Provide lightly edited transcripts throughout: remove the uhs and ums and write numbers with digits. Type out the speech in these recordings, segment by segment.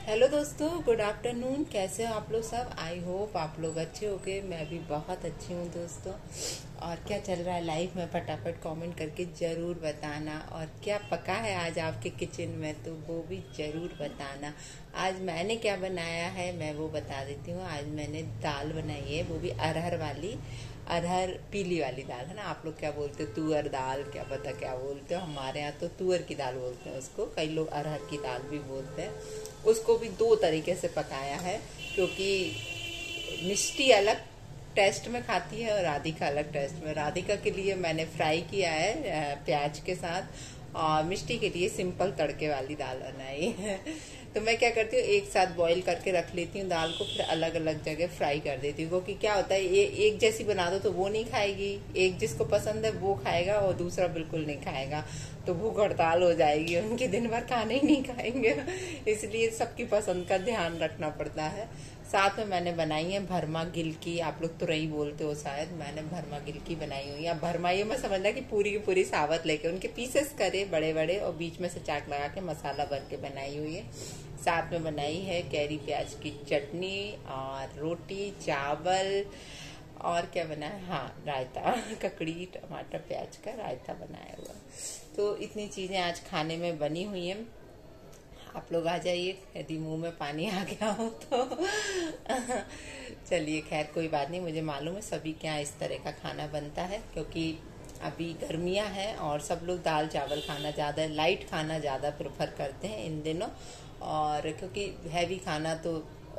Hello दोस्तों, good afternoon. कैसे हो आप लोग सब? आई होप आप लोग अच्छे होगे। मैं भी बहुत अच्छी हूँ दोस्तों। और क्या चल रहा है लाइफ में, फटाफट कमेंट करके ज़रूर बताना। और क्या पका है आज आपके किचन में, तो वो भी ज़रूर बताना। आज मैंने क्या बनाया है मैं वो बता देती हूँ। आज मैंने दाल बनाई है, वो भी अरहर वाली। अरहर पीली वाली दाल है ना, आप लोग क्या बोलते हो, तुअर दाल, क्या पता क्या बोलते हो। हमारे यहाँ तो तुअर की दाल बोलते हैं उसको, कई लोग अरहर की दाल भी बोलते हैं। उसको भी दो तरीके से पकाया है, क्योंकि मिष्टी अलग टेस्ट में खाती है और राधिका अलग टेस्ट में। राधिका के लिए मैंने फ्राई किया है प्याज के साथ, और मिष्टी के लिए सिंपल तड़के वाली दाल बनाई है। तो मैं क्या करती हूँ, एक साथ बॉईल करके रख लेती हूँ दाल को, फिर अलग अलग जगह फ्राई कर देती हूँ। क्योंकि क्या होता है, ये एक जैसी बना दो तो वो नहीं खाएगी, एक जिसको पसंद है वो खाएगा और दूसरा बिल्कुल नहीं खाएगा, तो भूख हड़ताल हो जाएगी, उनके दिन भर खाने ही नहीं खाएंगे। इसलिए सबकी पसंद का ध्यान रखना पड़ता है। साथ में मैंने बनाई है भरमा गिल की, आप लोग तुरई बोलते हो शायद, मैंने भरमा गिल की बनाई हुई। या भरमा ये मैं समझना कि पूरी की पूरी सावत लेके उनके पीसेस करे बड़े बड़े, और बीच में से चाक लगा के मसाला भर के बनाई हुई है। साथ में बनाई है कैरी प्याज की चटनी और रोटी चावल। और क्या बनाया, हाँ रायता, ककड़ी टमाटर प्याज का रायता बनाया हुआ। तो इतनी चीजें आज खाने में बनी हुई हैं। आप लोग आ जाइए, यदि मुंह में पानी आ गया हो तो। चलिए खैर कोई बात नहीं, मुझे मालूम है सभी के यहाँ इस तरह का खाना बनता है, क्योंकि अभी गर्मियाँ हैं और सब लोग दाल चावल खाना ज़्यादा, लाइट खाना ज़्यादा प्रेफर करते हैं इन दिनों। और क्योंकि हैवी खाना तो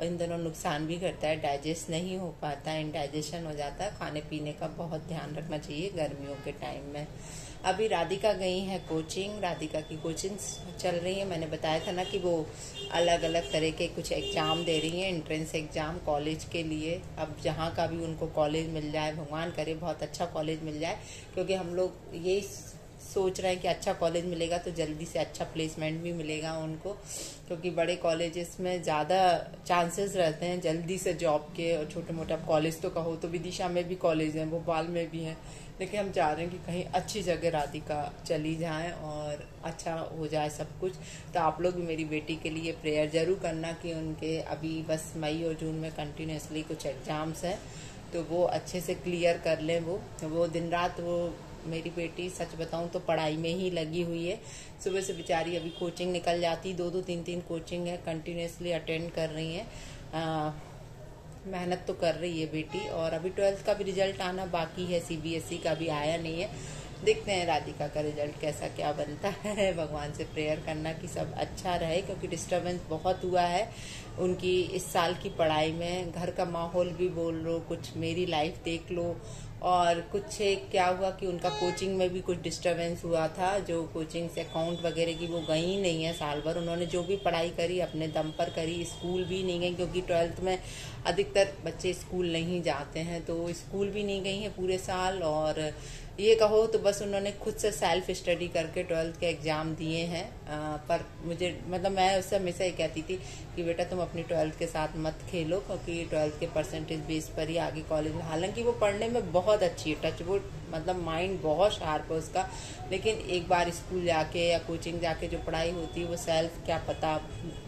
इन दिनों नुकसान भी करता है, डाइजेस्ट नहीं हो पाता है, इंडाइजेशन हो जाता है। खाने पीने का बहुत ध्यान रखना चाहिए गर्मियों के टाइम में। अभी राधिका गई है कोचिंग, राधिका की कोचिंग चल रही है। मैंने बताया था ना कि वो अलग अलग तरह के कुछ एग्जाम दे रही हैं, एंट्रेंस एग्जाम कॉलेज के लिए। अब जहाँ का भी उनको कॉलेज मिल जाए, भगवान करे बहुत अच्छा कॉलेज मिल जाए, क्योंकि हम लोग यही सोच रहे हैं कि अच्छा कॉलेज मिलेगा तो जल्दी से अच्छा प्लेसमेंट भी मिलेगा उनको, क्योंकि बड़े कॉलेजेस में ज़्यादा चांसेस रहते हैं जल्दी से जॉब के। और छोटे मोटे कॉलेज तो कहो तो विदिशा में भी कॉलेज हैं, भोपाल में भी हैं, लेकिन हम चाह रहे हैं कि कहीं अच्छी जगह राधिका चली जाए और अच्छा हो जाए सब कुछ। तो आप लोग भी मेरी बेटी के लिए प्रेयर जरूर करना कि उनके अभी बस मई और जून में कंटिन्यूसली कुछ एग्जाम्स हैं, तो वो अच्छे से क्लियर कर लें। वो दिन रात वो मेरी बेटी सच बताऊं तो पढ़ाई में ही लगी हुई है। सुबह से बेचारी अभी कोचिंग निकल जाती, दो दो तीन तीन कोचिंग है, कंटिन्यूसली अटेंड कर रही है। मेहनत तो कर रही है बेटी। और अभी 12th का भी रिजल्ट आना बाकी है, सीबीएसई का भी आया नहीं है। देखते हैं राधिका का रिजल्ट कैसा क्या बनता है। भगवान से प्रेयर करना कि सब अच्छा रहे, क्योंकि डिस्टरबेंस बहुत हुआ है उनकी इस साल की पढ़ाई में। घर का माहौल भी बोल लो, कुछ मेरी लाइफ देख लो, और कुछ एक क्या हुआ कि उनका कोचिंग में भी कुछ डिस्टरबेंस हुआ था। जो कोचिंग से अकाउंट वगैरह की वो गई नहीं है साल भर, उन्होंने जो भी पढ़ाई करी अपने दम पर करी, स्कूल भी नहीं गई, क्योंकि 12th में अधिकतर बच्चे स्कूल नहीं जाते हैं, तो स्कूल भी नहीं गई हैं पूरे साल। और ये कहो तो बस उन्होंने खुद से सेल्फ स्टडी करके 12th के एग्जाम दिए हैं। पर मुझे मतलब मैं उससे हमेशा ये कहती थी कि बेटा तुम अपनी 12th के साथ मत खेलो, क्योंकि 12th के परसेंटेज बेस पर ही आगे कॉलेज में, हालांकि वो पढ़ने में बहुत अच्छी है, टचवुड, मतलब माइंड बहुत शार्प है उसका, लेकिन एक बार स्कूल जाके या कोचिंग जाके जो पढ़ाई होती है वो सेल्फ क्या पता,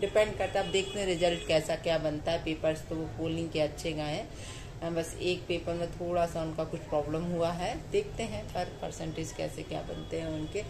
डिपेंड करता है। अब देखते हैं रिजल्ट कैसा क्या बनता है। पेपर्स तो वो पोलिंग के अच्छे गए हैं, बस एक पेपर में थोड़ा सा उनका कुछ प्रॉब्लम हुआ है, देखते हैं पर परसेंटेज कैसे क्या बनते हैं उनके।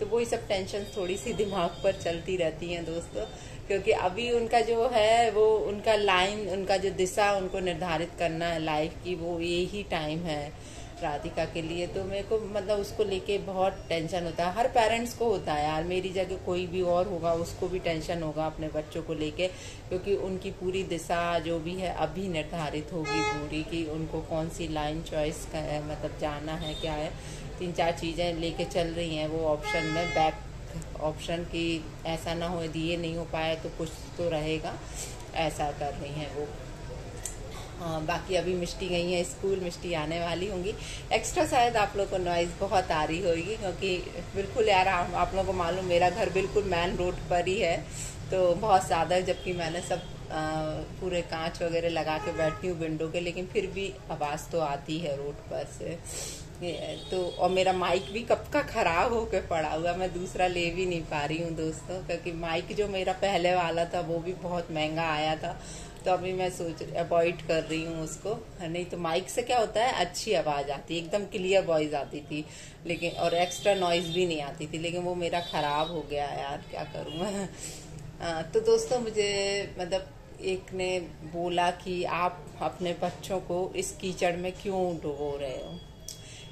तो वही सब टेंशन थोड़ी सी दिमाग पर चलती रहती हैं दोस्तों, क्योंकि अभी उनका जो है वो उनका लाइन, उनका जो दिशा उनको निर्धारित करना है लाइफ की, वो यही टाइम है राधिका के लिए। तो मेरे को मतलब उसको लेके बहुत टेंशन होता है, हर पेरेंट्स को होता है यार, मेरी जगह कोई भी और होगा उसको भी टेंशन होगा अपने बच्चों को लेके, क्योंकि उनकी पूरी दिशा जो भी है अभी निर्धारित होगी पूरी, कि उनको कौन सी लाइन चॉइस मतलब जाना है क्या है। 3-4 चीज़ें लेके चल रही हैं वो ऑप्शन में, बैक ऑप्शन की ऐसा ना हो दिए नहीं हो पाए तो कुछ तो रहेगा, ऐसा कर रही हैं वो। हाँ बाकी अभी मिष्टी गई है स्कूल, मिष्टी आने वाली होंगी। एक्स्ट्रा शायद आप लोग को नॉइज़ बहुत आ रही होगी, क्योंकि बिल्कुल यार आप लोगों को मालूम मेरा घर बिल्कुल मेन रोड पर ही है, तो बहुत ज़्यादा, जबकि मैंने सब पूरे कांच वगैरह लगा के बैठती हूँ विंडो के, लेकिन फिर भी आवाज़ तो आती है रोड पर से। तो और मेरा माइक भी कब का खराब होके पड़ा हुआ, मैं दूसरा ले भी नहीं पा रही हूँ दोस्तों, क्योंकि माइक जो मेरा पहले वाला था वो भी बहुत महंगा आया था। तो अभी मैं अवॉइड कर रही हूँ उसको। नहीं तो माइक से क्या होता है, अच्छी आवाज़ आती है, एकदम क्लियर वॉइस आती थी, लेकिन और एक्स्ट्रा नॉइज भी नहीं आती थी, लेकिन वो मेरा खराब हो गया यार, क्या करूँ मैं। तो दोस्तों मुझे मतलब एक ने बोला कि आप अपने बच्चों को इस कीचड़ में क्यों डुबो रहे हो।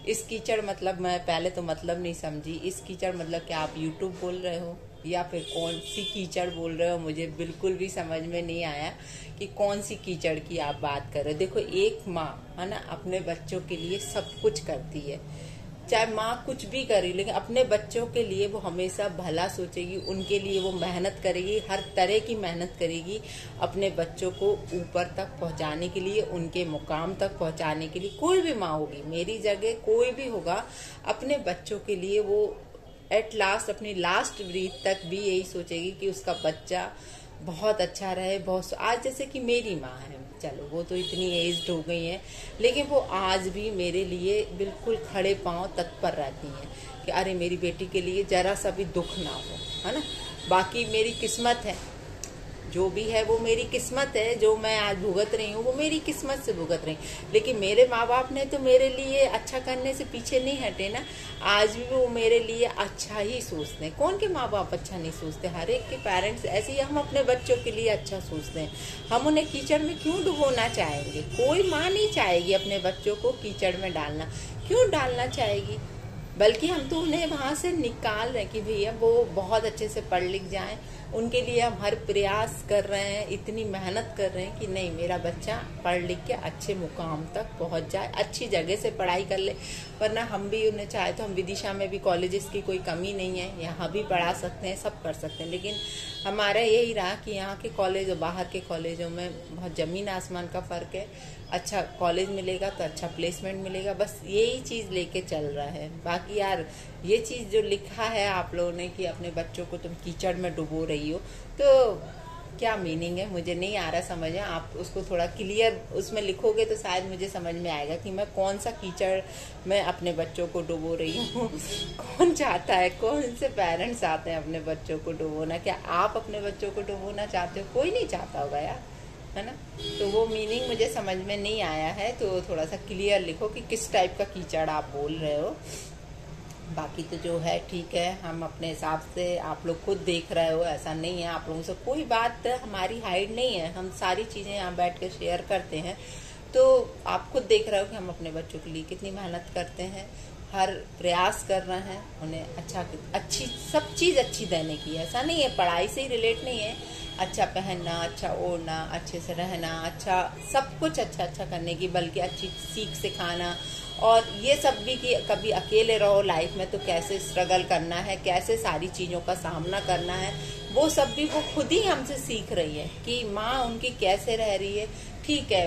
इस कीचड़ मतलब, मैं पहले तो मतलब नहीं समझी, इस कीचड़ मतलब क्या आप यूट्यूब बोल रहे हो या फिर कौन सी कीचड़ बोल रहे हो, मुझे बिल्कुल भी समझ में नहीं आया कि कौन सी कीचड़ की आप बात कर रहे हो। देखो एक माँ है ना, अपने बच्चों के लिए सब कुछ करती है, चाहे माँ कुछ भी करे, लेकिन अपने बच्चों के लिए वो हमेशा भला सोचेगी, उनके लिए वो मेहनत करेगी, हर तरह की मेहनत करेगी अपने बच्चों को ऊपर तक पहुंचाने के लिए, उनके मुकाम तक पहुंचाने के लिए। कोई भी माँ होगी, मेरी जगह कोई भी होगा, अपने बच्चों के लिए वो एट लास्ट, अपनी लास्ट ब्रीथ तक भी यही सोचेगी कि उसका बच्चा बहुत अच्छा रहे। बहुत आज जैसे कि मेरी माँ है, चलो वो तो इतनी एज्ड हो गई है, लेकिन वो आज भी मेरे लिए बिल्कुल खड़े पांव तत्पर रहती हैं कि अरे मेरी बेटी के लिए जरा सा भी दुख ना हो, है ना। बाकी मेरी किस्मत है, जो भी है वो मेरी किस्मत है, जो मैं आज भुगत रही हूँ वो मेरी किस्मत से भुगत रही, लेकिन मेरे माँ बाप ने तो मेरे लिए अच्छा करने से पीछे नहीं हटे ना। आज भी वो मेरे लिए अच्छा ही सोचते हैं। कौन के माँ बाप अच्छा नहीं सोचते, हर एक के पेरेंट्स ऐसे ही हम अपने बच्चों के लिए अच्छा सोचते हैं। हम उन्हें कीचड़ में क्यों डुबोना चाहेंगे, कोई माँ नहीं चाहेगी अपने बच्चों को कीचड़ में डालना, क्यों डालना चाहेगी, बल्कि हम तो उन्हें वहां से निकाल रहे हैं कि भैया वो बहुत अच्छे से पढ़ लिख जाएं, उनके लिए हम हर प्रयास कर रहे हैं, इतनी मेहनत कर रहे हैं कि नहीं मेरा बच्चा पढ़ लिख के अच्छे मुकाम तक पहुंच जाए, अच्छी जगह से पढ़ाई कर ले। वरना हम भी उन्हें चाहे तो हम विदिशा में भी कॉलेजेस की कोई कमी नहीं है, यहाँ भी पढ़ा सकते हैं, सब कर सकते हैं, लेकिन हमारा यही रहा कि यहाँ के कॉलेज और बाहर के कॉलेजों में बहुत ज़मीन आसमान का फ़र्क है। अच्छा कॉलेज मिलेगा तो अच्छा प्लेसमेंट मिलेगा, बस यही चीज़ लेके चल रहा है। बाकी यार ये चीज़ जो लिखा है आप लोगों ने कि अपने बच्चों को तुम कीचड़ में डुबो रही हो, तो क्या मीनिंग है मुझे नहीं आ रहा समझ में। आप उसको थोड़ा क्लियर उसमें लिखोगे तो शायद मुझे समझ में आएगा कि मैं कौन सा कीचड़ में अपने बच्चों को डुबो रही हूँ। कौन चाहता है, कौन से पेरेंट्स आते हैं अपने बच्चों को डुबोना। क्या आप अपने बच्चों को डुबोना चाहते हो? कोई नहीं चाहता होगा यार, है ना। तो वो मीनिंग मुझे समझ में नहीं आया है, तो थोड़ा सा क्लियर लिखो कि किस टाइप का कीचड़ आप बोल रहे हो। बाकी तो जो है ठीक है, हम अपने हिसाब से, आप लोग खुद देख रहे हो, ऐसा नहीं है आप लोगों से कोई बात हमारी हाइड नहीं है, हम सारी चीज़ें यहाँ बैठ के शेयर करते हैं। तो आप खुद देख रहे हो कि हम अपने बच्चों के लिए कितनी मेहनत करते हैं, हर प्रयास कर रहे हैं उन्हें अच्छी सब चीज़ अच्छी देने की। ऐसा नहीं है पढ़ाई से ही रिलेट नहीं है, अच्छा पहनना, अच्छा ओढ़ना, अच्छे से रहना, अच्छा सब कुछ अच्छा करने की, बल्कि अच्छी सीख सिखाना। और ये सब भी कि कभी अकेले रहो लाइफ में तो कैसे स्ट्रगल करना है, कैसे सारी चीज़ों का सामना करना है, वो सब भी वो खुद ही हमसे सीख रही है कि माँ उनकी कैसे रह रही है। ठीक है,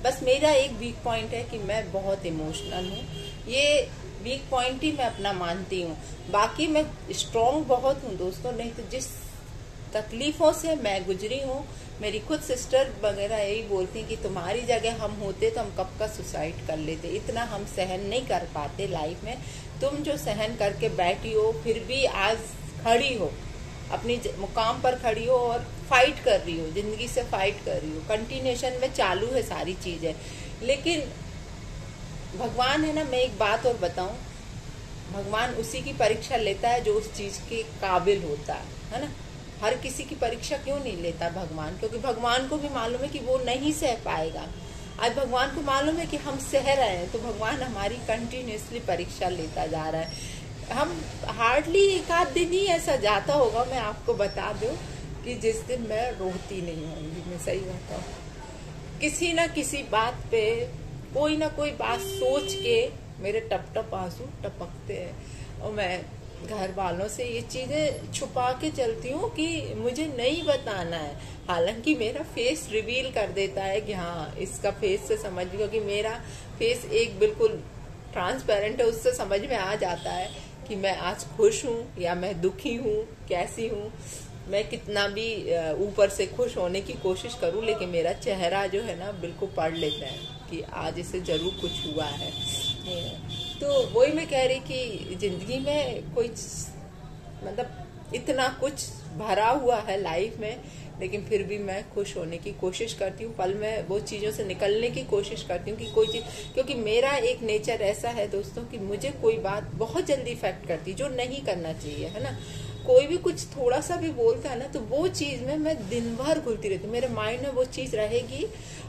बस मेरा एक वीक पॉइंट है कि मैं बहुत इमोशनल हूँ, ये वीक पॉइंट ही मैं अपना मानती हूँ। बाकी मैं स्ट्रॉन्ग बहुत हूँ दोस्तों, नहीं तो जिस तकलीफों से मैं गुजरी हूँ, मेरी खुद सिस्टर वगैरह यही बोलती हैं कि तुम्हारी जगह हम होते तो हम कब का सुसाइड कर लेते, इतना हम सहन नहीं कर पाते लाइफ में। तुम जो सहन करके बैठी हो, फिर भी आज खड़ी हो, अपनी मुकाम पर खड़ी हो और फाइट कर रही हो, जिंदगी से फाइट कर रही हो, कंटिन्यूशन में चालू है सारी चीजें। लेकिन भगवान है ना, मैं एक बात और बताऊं, भगवान उसी की परीक्षा लेता है जो उस चीज के काबिल होता है ना। हर किसी की परीक्षा क्यों नहीं लेता भगवान? क्योंकि भगवान को भी मालूम है कि वो नहीं सह पाएगा। आज भगवान को मालूम है कि हम सह रहे हैं, तो भगवान हमारी कंटिन्यूसली परीक्षा लेता जा रहा है। हम हार्डली एक आध दिन ही ऐसा जाता होगा, मैं आपको बता दूं, कि जिस दिन मैं रोती नहीं होंगी। मैं सही बताऊं, किसी ना किसी बात पे, कोई ना कोई बात सोच के मेरे टप टप आंसू टपकते हैं, और मैं घर वालों से ये चीजें छुपा के चलती हूँ कि मुझे नहीं बताना है। हालांकि मेरा फेस रिवील कर देता है कि हाँ इसका फेस से समझ, क्योंकि मेरा फेस एक बिल्कुल ट्रांसपेरेंट है, उससे समझ में आ जाता है कि मैं आज खुश हूँ या मैं दुखी हूँ, कैसी हूँ। मैं कितना भी ऊपर से खुश होने की कोशिश करूं, लेकिन मेरा चेहरा जो है ना बिल्कुल पढ़ लेता है कि आज इसे जरूर कुछ हुआ है। तो वही मैं कह रही कि जिंदगी में कोई मतलब इतना कुछ भरा हुआ है लाइफ में, लेकिन फिर भी मैं खुश होने की कोशिश करती हूँ, पल में वो चीज़ों से निकलने की कोशिश करती हूँ कि कोई चीज़, क्योंकि मेरा एक नेचर ऐसा है दोस्तों कि मुझे कोई बात बहुत जल्दी इफेक्ट करती, जो नहीं करना चाहिए, है ना। कोई भी कुछ थोड़ा सा भी बोलता है ना, तो वो चीज़ में मैं दिन भर घुलती रहती हूँ, मेरे माइंड में वो चीज़ रहेगी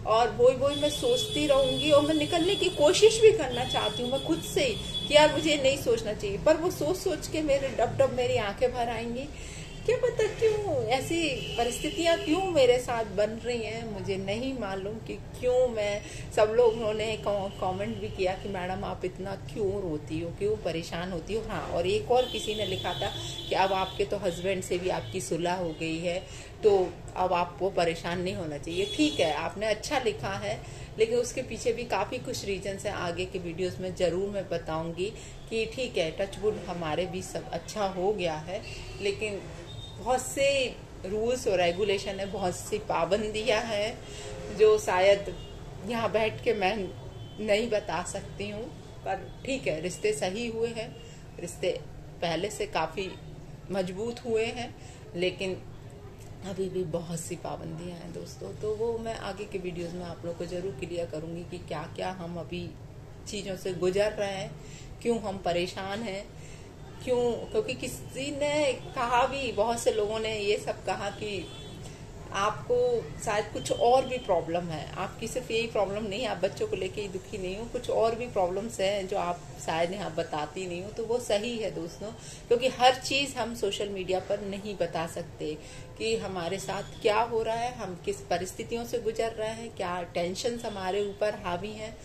और वही मैं सोचती रहूंगी, और मैं निकलने की कोशिश भी करना चाहती हूँ मैं खुद से ही कि यार मुझे नहीं सोचना चाहिए, पर वो सोच सोच के मेरे डब डब मेरी आंखें भर आएंगी। क्या पता क्यों ऐसी परिस्थितियां क्यों मेरे साथ बन रही हैं, मुझे नहीं मालूम कि क्यों। मैं सब लोगों ने कमेंट भी किया कि मैडम आप इतना क्यों रोती हो, क्यों परेशान होती हो। हाँ, और एक और किसी ने लिखा था कि अब आपके तो हस्बैंड से भी आपकी सुलह हो गई है, तो अब आपको परेशान नहीं होना चाहिए। ठीक है, आपने अच्छा लिखा है, लेकिन उसके पीछे भी काफ़ी कुछ रीजंस हैं, आगे के वीडियोस में ज़रूर मैं बताऊंगी कि ठीक है, टचवुड हमारे भी सब अच्छा हो गया है, लेकिन बहुत से रूल्स और रेगुलेशन है, बहुत सी पाबंदियां हैं जो शायद यहाँ बैठ के मैं नहीं बता सकती हूँ। पर ठीक है, रिश्ते सही हुए हैं, रिश्ते पहले से काफ़ी मजबूत हुए हैं, लेकिन अभी भी बहुत सी पाबंदियां हैं दोस्तों। तो वो मैं आगे के वीडियोस में आप लोग को जरूर क्लियर करूंगी कि क्या क्या हम अभी चीज़ों से गुजर रहे हैं, क्यों हम परेशान हैं, क्यों। क्योंकि किसी ने कहा भी, बहुत से लोगों ने ये सब कहा कि आपको शायद कुछ और भी प्रॉब्लम है, आपकी सिर्फ यही प्रॉब्लम नहीं, आप बच्चों को लेके ही दुखी नहीं हो, कुछ और भी प्रॉब्लम्स हैं जो आप शायद यहाँ बताती नहीं हो। तो वो सही है दोस्तों, क्योंकि हर चीज़ हम सोशल मीडिया पर नहीं बता सकते कि हमारे साथ क्या हो रहा है, हम किस परिस्थितियों से गुजर रहे हैं, क्या टेंशन हमारे ऊपर हावी हैं।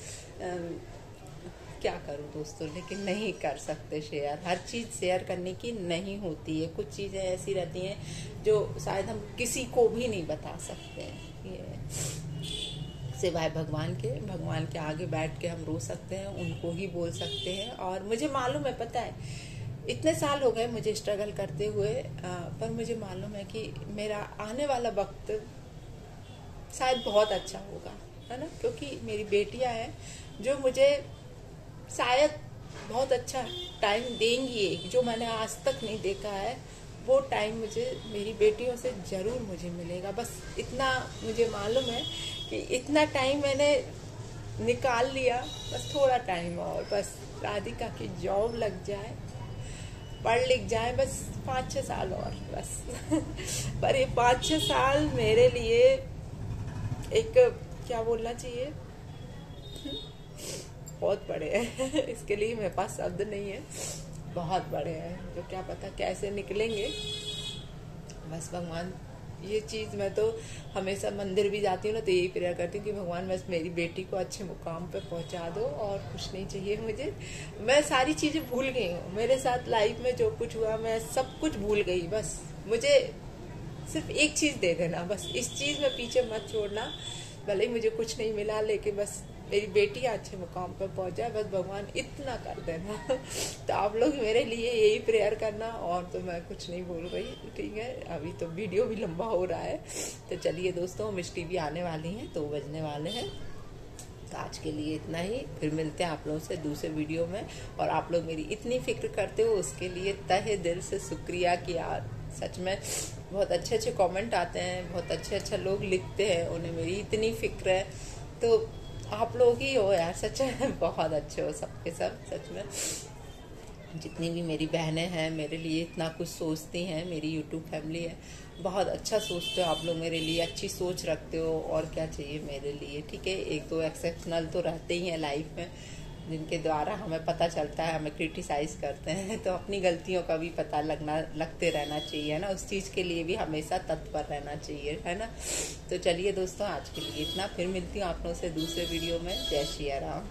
क्या करूं दोस्तों, लेकिन नहीं कर सकते शेयर, हर चीज़ शेयर करने की नहीं होती है। कुछ चीज़ें ऐसी रहती हैं जो शायद हम किसी को भी नहीं बता सकते हैं, ये सिवाय भगवान के आगे बैठ के हम रो सकते हैं, उनको ही बोल सकते हैं। और मुझे मालूम है, पता है, इतने साल हो गए मुझे स्ट्रगल करते हुए, पर मुझे मालूम है कि मेरा आने वाला वक्त शायद बहुत अच्छा होगा, है ना, क्योंकि मेरी बेटियां हैं जो मुझे शायद बहुत अच्छा टाइम देंगी, जो मैंने आज तक नहीं देखा है वो टाइम मुझे मेरी बेटियों से ज़रूर मुझे मिलेगा। बस इतना मुझे मालूम है कि इतना टाइम मैंने निकाल लिया, बस थोड़ा टाइम और, बस राधिका की जॉब लग जाए, पढ़ लिख जाए, बस 5-6 साल और बस पर ये 5-6 साल मेरे लिए एक, क्या बोलना चाहिए, बहुत बड़े हैं इसके लिए मेरे पास शब्द नहीं है, बहुत बड़े हैं, जो क्या पता कैसे निकलेंगे। बस भगवान, ये चीज़ मैं तो हमेशा मंदिर भी जाती हूँ ना, तो यही प्रेयर करती हूँ कि भगवान बस मेरी बेटी को अच्छे मुकाम पे पहुँचा दो, और कुछ नहीं चाहिए मुझे। मैं सारी चीज़ें भूल गई हूँ, मेरे साथ लाइफ में जो कुछ हुआ मैं सब कुछ भूल गई, बस मुझे सिर्फ एक चीज़ दे देना, बस इस चीज़ में पीछे मत छोड़ना। भले ही मुझे कुछ नहीं मिला, लेकिन बस मेरी बेटी अच्छे मुकाम पर पहुंच जाए, बस भगवान इतना कर देना तो आप लोग मेरे लिए यही प्रेयर करना, और तो मैं कुछ नहीं बोल रही, ठीक है। अभी तो वीडियो भी लंबा हो रहा है, तो चलिए दोस्तों, मिष्टी भी आने वाली हैं, 2 बजने वाले हैं। तो आज के लिए इतना ही, फिर मिलते हैं आप लोगों से दूसरे वीडियो में। और आप लोग मेरी इतनी फिक्र करते हो, उसके लिए तहे दिल से शुक्रिया कि यार सच में बहुत अच्छे अच्छे कमेंट आते हैं, बहुत अच्छे लोग लिखते हैं, उन्हें मेरी इतनी फिक्र है। तो आप लोग ही हो यार, सच में बहुत अच्छे हो सबके सब, सच में। जितनी भी मेरी बहनें हैं मेरे लिए इतना कुछ सोचती हैं, मेरी यूट्यूब फैमिली है, बहुत अच्छा सोचते हो आप लोग मेरे लिए, अच्छी सोच रखते हो, और क्या चाहिए मेरे लिए, ठीक है। 1-2 एक्सेप्शनल तो रहते ही हैं लाइफ में, जिनके द्वारा हमें पता चलता है, हमें क्रिटिसाइज करते हैं, तो अपनी गलतियों का भी पता लगते रहना चाहिए, है ना, उस चीज़ के लिए भी हमेशा तत्पर रहना चाहिए, है ना। तो चलिए दोस्तों, आज के लिए इतना, फिर मिलती हूँ आप लोगों से दूसरे वीडियो में। जय श्री राम।